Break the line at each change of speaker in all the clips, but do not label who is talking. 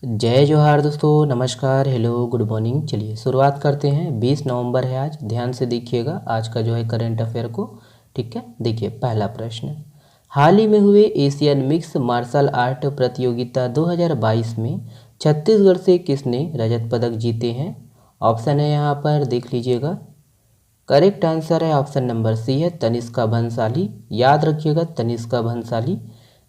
जय जोहार दोस्तों, नमस्कार, हेलो, गुड मॉर्निंग। चलिए शुरुआत करते हैं। 20 नवंबर है आज, ध्यान से देखिएगा आज का जो है करंट अफेयर को। ठीक है, देखिए पहला प्रश्न। हाल ही में हुए एशियन मिक्स मार्शल आर्ट प्रतियोगिता 2022 में छत्तीसगढ़ से किसने रजत पदक जीते हैं? ऑप्शन है यहाँ पर, देख लीजिएगा। करेक्ट आंसर है ऑप्शन नंबर सी है, तनिष्का भंसाली। याद रखिएगा, तनिष्का भंसाली।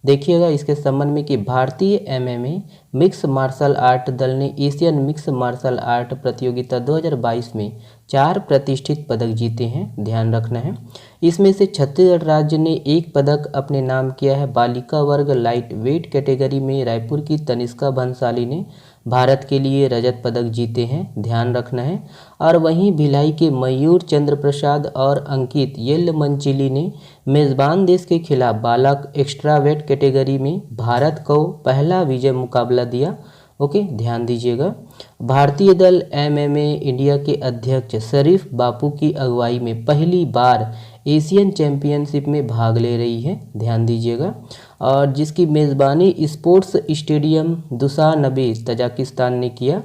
देखिएगा इसके संबंध में कि भारतीय एमएमए मिक्स मार्शल आर्ट दल ने एशियन मिक्स मार्शल आर्ट प्रतियोगिता 2022 में 4 प्रतिष्ठित पदक जीते हैं, ध्यान रखना है। इसमें से छत्तीसगढ़ राज्य ने 1 पदक अपने नाम किया है। बालिका वर्ग लाइट वेट कैटेगरी में रायपुर की तनिष्का भंसाली ने भारत के लिए रजत पदक जीते हैं, ध्यान रखना है। और वहीं भिलाई के मयूर चंद्र प्रसाद और अंकित येल्लमंचिली ने मेज़बान देश के खिलाफ बालक एक्स्ट्रा वेट कैटेगरी में भारत को पहला विजय मुकाबला दिया। ओके, ध्यान दीजिएगा। भारतीय दल एमएमए इंडिया के अध्यक्ष शरीफ बापू की अगुवाई में पहली बार एशियन चैंपियनशिप में भाग ले रही है, ध्यान दीजिएगा। और जिसकी मेज़बानी स्पोर्ट्स स्टेडियम दुशानबे तजाकिस्तान ने किया।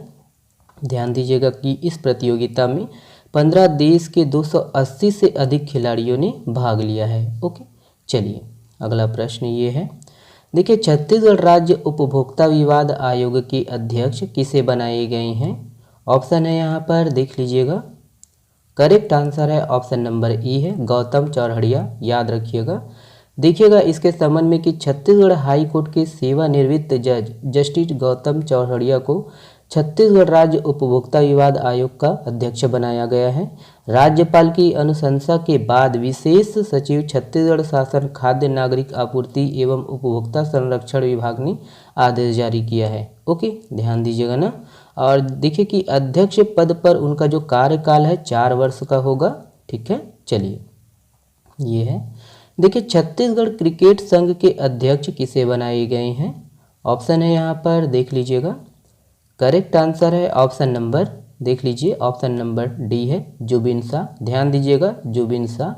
ध्यान दीजिएगा कि इस प्रतियोगिता में 15 देश के 280 से अधिक खिलाड़ियों ने भाग लिया है। ओके, चलिए अगला प्रश्न ये है। देखिए, छत्तीसगढ़ राज्य उपभोक्ता विवाद आयोग के अध्यक्ष किसे बनाए गए हैं? ऑप्शन है यहाँ पर, देख लीजिएगा। करेक्ट आंसर है ऑप्शन नंबर ई है, गौतम चौरहड़िया। याद रखिएगा। देखिएगा इसके संबंध में कि छत्तीसगढ़ हाई कोर्ट के सेवानिवृत्त जज जस्टिस गौतम चौरहड़िया को छत्तीसगढ़ राज्य उपभोक्ता विवाद आयोग का अध्यक्ष बनाया गया है। राज्यपाल की अनुशंसा के बाद विशेष सचिव छत्तीसगढ़ शासन खाद्य नागरिक आपूर्ति एवं उपभोक्ता संरक्षण विभाग ने आदेश जारी किया है। ओके, ध्यान दीजिएगा ना। और देखिए कि अध्यक्ष पद पर उनका जो कार्यकाल है 4 वर्ष का होगा। ठीक है, चलिए ये है। देखिए, छत्तीसगढ़ क्रिकेट संघ के अध्यक्ष किसे बनाए गए हैं? ऑप्शन है यहाँ पर, देख लीजिएगा। करेक्ट आंसर है ऑप्शन नंबर, देख लीजिए, ऑप्शन नंबर डी है, जुबिन शाह। ध्यान दीजिएगा, जुबिन शाह।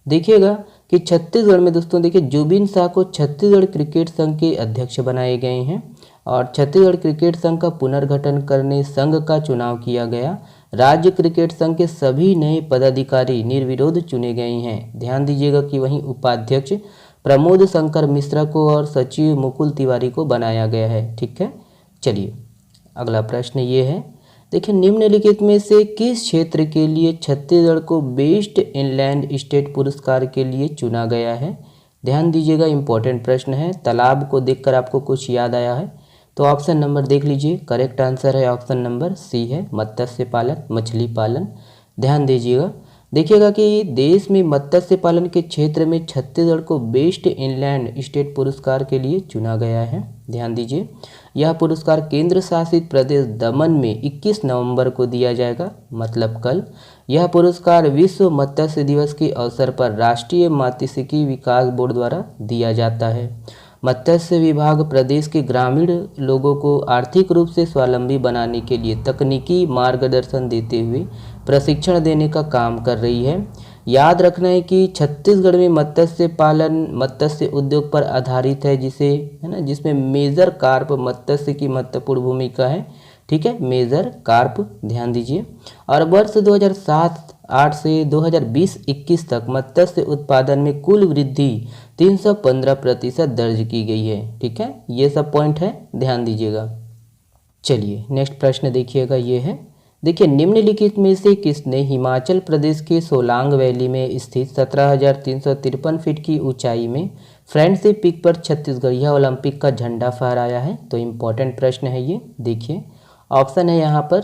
देखिएगा कि छत्तीसगढ़ में दोस्तों देखिए जुबिन शाह को छत्तीसगढ़ क्रिकेट संघ के अध्यक्ष बनाए गए हैं। और छत्तीसगढ़ क्रिकेट संघ का पुनर्गठन करने संघ का चुनाव किया गया। राज्य क्रिकेट संघ के सभी नए पदाधिकारी निर्विरोध चुने गए हैं। ध्यान दीजिएगा कि वहीं उपाध्यक्ष प्रमोद शंकर मिश्रा को और सचिव मुकुल तिवारी को बनाया गया है। ठीक है, चलिए अगला प्रश्न ये है। देखिए, निम्नलिखित में से किस क्षेत्र के लिए छत्तीसगढ़ को बेस्ट इनलैंड स्टेट पुरस्कार के लिए चुना गया है? ध्यान दीजिएगा, इंपॉर्टेंट प्रश्न है। तालाब को देखकर आपको कुछ याद आया है तो ऑप्शन नंबर देख लीजिए। करेक्ट आंसर है ऑप्शन नंबर सी है, मत्स्य पालन, मछली पालन। ध्यान दीजिएगा। देखिएगा कि देश में मत्स्य पालन के क्षेत्र में छत्तीसगढ़ को बेस्ट इनलैंड स्टेट पुरस्कार के लिए चुना गया है। ध्यान दीजिए, यह पुरस्कार केंद्र शासित प्रदेश दमन में 21 नवंबर को दिया जाएगा, मतलब कल। यह पुरस्कार विश्व मत्स्य दिवस के अवसर पर राष्ट्रीय मात्स्यिकी विकास बोर्ड द्वारा दिया जाता है। मत्स्य विभाग प्रदेश के ग्रामीण लोगों को आर्थिक रूप से स्वावलंबी बनाने के लिए तकनीकी मार्गदर्शन देते हुए प्रशिक्षण देने का काम कर रही है। याद रखना है कि छत्तीसगढ़ में मत्स्य पालन मत्स्य उद्योग पर आधारित है, जिसे है ना, जिसमें मेजर कार्प मत्स्य की महत्वपूर्ण भूमिका है। ठीक है, मेजर कार्प, ध्यान दीजिए। और वर्ष 2007-8 से 2020-21 तक मत्स्य उत्पादन में कुल वृद्धि 315% दर्ज की गई है। ठीक है, ये सब पॉइंट है, ध्यान दीजिएगा। चलिए नेक्स्ट प्रश्न देखिएगा, ये है। देखिए, निम्नलिखित में से किसने हिमाचल प्रदेश के सोलांग वैली में स्थित 17,353 फीट की ऊंचाई में फ्रेंडशिप पीक पर छत्तीसगढ़िया ओलंपिक का झंडा फहराया है? तो इम्पोर्टेंट प्रश्न है ये। देखिए, ऑप्शन है यहाँ पर,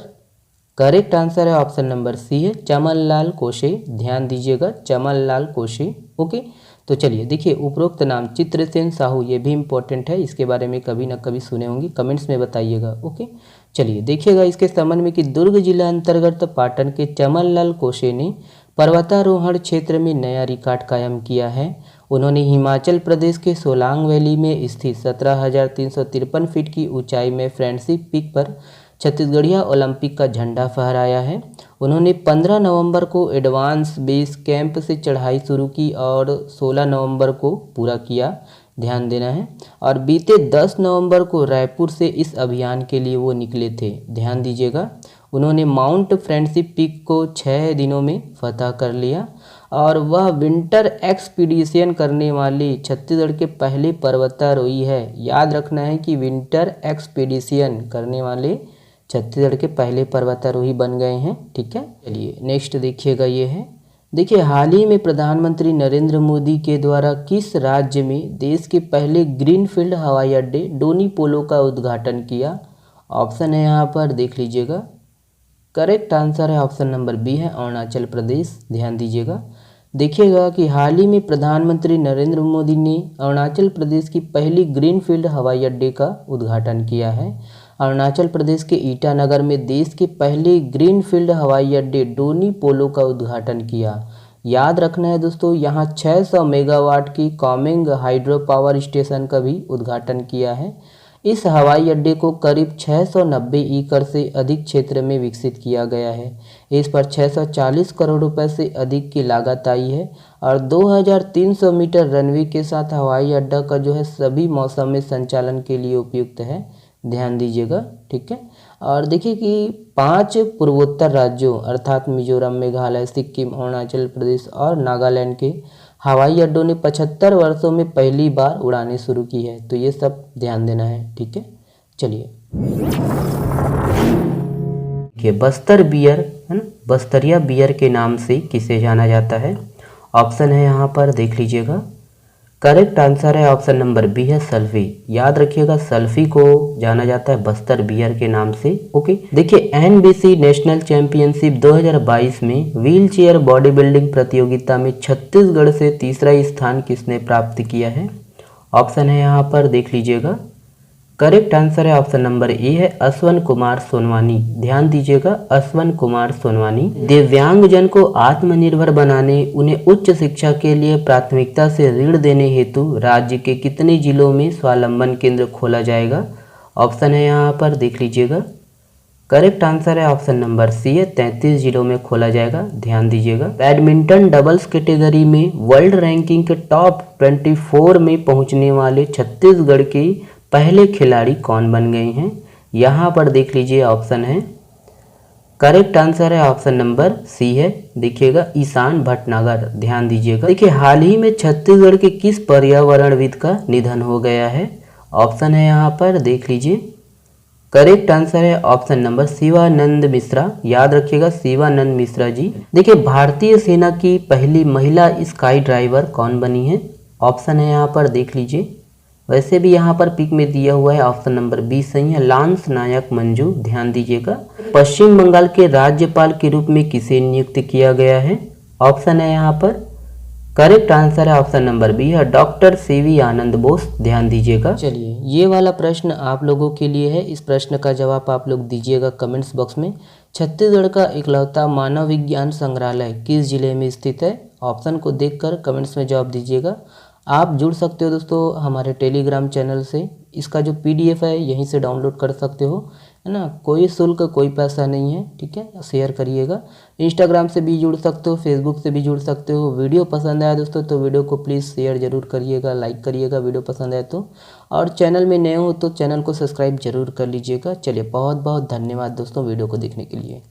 करेक्ट आंसर है ऑप्शन नंबर सी है, चमन लाल कोशे। ध्यान दीजिएगा, चमन लाल कोशे। ओके, तो चलिए देखिए, उपरोक्त नाम चित्रसेन साहू, ये भी इम्पोर्टेंट है, इसके बारे में कभी ना कभी सुने होंगे, कमेंट्स में बताइएगा। ओके, चलिए देखिएगा इसके संबंध में कि दुर्ग जिला अंतर्गत पाटन के चमन लाल कोशे ने पर्वतारोहण क्षेत्र में नया रिकॉर्ड कायम किया है। उन्होंने हिमाचल प्रदेश के सोलांग वैली में स्थित 17,353 फीट की ऊंचाई में फ्रेंडशिप पीक पर छत्तीसगढ़िया ओलंपिक का झंडा फहराया है। उन्होंने 15 नवंबर को एडवांस बेस कैंप से चढ़ाई शुरू की और 16 नवंबर को पूरा किया। ध्यान देना है। और बीते 10 नवंबर को रायपुर से इस अभियान के लिए वो निकले थे, ध्यान दीजिएगा। उन्होंने माउंट फ्रेंडशिप पीक को 6 दिनों में फतह कर लिया और वह विंटर एक्सपीडिशन करने वाली छत्तीसगढ़ के पहले पर्वतारोही है। याद रखना है कि विंटर एक्सपीडिशन करने वाले छत्तीसगढ़ के पहले पर्वतारोही बन गए हैं, ठीक है। चलिए नेक्स्ट देखिएगा, ये है, देखिए हाल ही में प्रधानमंत्री नरेंद्र मोदी के द्वारा किस राज्य में देश के पहले ग्रीनफील्ड हवाई अड्डे डोनी पोलो का उद्घाटन किया। ऑप्शन है यहाँ पर, देख लीजिएगा। करेक्ट आंसर है ऑप्शन नंबर बी है अरुणाचल प्रदेश। ध्यान दीजिएगा, देखिएगा कि हाल ही में प्रधानमंत्री नरेंद्र मोदी ने अरुणाचल प्रदेश की पहली ग्रीनफील्ड हवाई अड्डे का उद्घाटन किया है। अरुणाचल प्रदेश के ईटानगर में देश के पहले ग्रीनफील्ड हवाई अड्डे डोनी पोलो का उद्घाटन किया। याद रखना है दोस्तों, यहाँ 600 मेगावाट की कॉमिंग हाइड्रो पावर स्टेशन का भी उद्घाटन किया है। इस हवाई अड्डे को करीब 690 एकड़ से अधिक क्षेत्र में विकसित किया गया है। इस पर 640 करोड़ रुपए से अधिक की लागत आई है और 2300 मीटर रनवे के साथ हवाई अड्डा का जो है सभी मौसम में संचालन के लिए उपयुक्त है। ध्यान दीजिएगा, ठीक है। और देखिए कि 5 पूर्वोत्तर राज्यों अर्थात मिजोरम, मेघालय, सिक्किम, अरुणाचल प्रदेश और नागालैंड के हवाई अड्डों ने 75 वर्षों में पहली बार उड़ानें शुरू की है। तो ये सब ध्यान देना है, ठीक है। चलिए देखिए, बस्तर बियर है ना, बस्तरिया बियर के नाम से किसे जाना जाता है। ऑप्शन है यहाँ पर, देख लीजिएगा। करेक्ट आंसर है ऑप्शन नंबर बी है सल्फी। याद रखिएगा, सल्फी को जाना जाता है बस्तर बियर के नाम से। ओके, देखिए एनबीसी नेशनल चैंपियनशिप 2022 में व्हील चेयर बॉडी बिल्डिंग प्रतियोगिता में छत्तीसगढ़ से तीसरा स्थान किसने प्राप्त किया है। ऑप्शन है यहाँ पर, देख लीजिएगा। करेक्ट आंसर है ऑप्शन नंबर ए है अश्वन कुमार सोनवानी। ध्यान दीजिएगा, अश्वन कुमार सोनवानी। दिव्यांगजन को आत्मनिर्भर बनाने, उन्हें उच्च शिक्षा के लिए प्राथमिकता से ऋण देने हेतु राज्य के कितने जिलों में स्वावलंबन केंद्र खोला जाएगा। ऑप्शन है यहाँ पर, देख लीजिएगा। करेक्ट आंसर है ऑप्शन नंबर सी है 33 जिलों में खोला जाएगा। ध्यान दीजिएगा, बैडमिंटन डबल्स कैटेगरी में वर्ल्ड रैंकिंग के टॉप 24 में पहुंचने वाले छत्तीसगढ़ के पहले खिलाड़ी कौन बन गए हैं। यहाँ पर देख लीजिए, ऑप्शन है, करेक्ट आंसर है ऑप्शन नंबर सी है, देखिएगा, ईशान भटनागर। ध्यान दीजिएगा, देखिए हाल ही में छत्तीसगढ़ के किस पर्यावरणविद का निधन हो गया है। ऑप्शन है यहाँ पर, देख लीजिए। करेक्ट आंसर है ऑप्शन नंबर शिवानंद मिश्रा। याद रखिएगा, शिवानंद मिश्रा जी। देखिए भारतीय सेना की पहली महिला स्काई ड्राइवर कौन बनी है। ऑप्शन है यहाँ पर, देख लीजिए। वैसे भी यहाँ पर पिक में दिया हुआ है, ऑप्शन नंबर बी सही है, लांस नायक मंजू। ध्यान दीजिएगा, पश्चिम बंगाल के राज्यपाल के रूप में किसे नियुक्त किया गया है। ऑप्शन है यहाँ पर, करेक्ट आंसर है ऑप्शन नंबर बी है डॉक्टर सीवी आनंद बोस। ध्यान दीजिएगा। चलिए ये वाला प्रश्न आप लोगों के लिए है। इस प्रश्न का जवाब आप लोग दीजिएगा कमेंट्स बॉक्स में। छत्तीसगढ़ का इकलौता मानव विज्ञान संग्रहालय किस जिले में स्थित है। ऑप्शन को देखकर कमेंट्स में जवाब दीजिएगा। आप जुड़ सकते हो दोस्तों हमारे टेलीग्राम चैनल से। इसका जो पीडीएफ है यहीं से डाउनलोड कर सकते हो, है ना। कोई शुल्क, कोई पैसा नहीं है, ठीक है। शेयर करिएगा। इंस्टाग्राम से भी जुड़ सकते हो, फेसबुक से भी जुड़ सकते हो। वीडियो पसंद आया दोस्तों तो वीडियो को प्लीज़ शेयर जरूर करिएगा, लाइक करिएगा वीडियो पसंद आए तो। और चैनल में नए हो तो चैनल को सब्सक्राइब जरूर कर लीजिएगा। चलिए बहुत बहुत धन्यवाद दोस्तों वीडियो को देखने के लिए।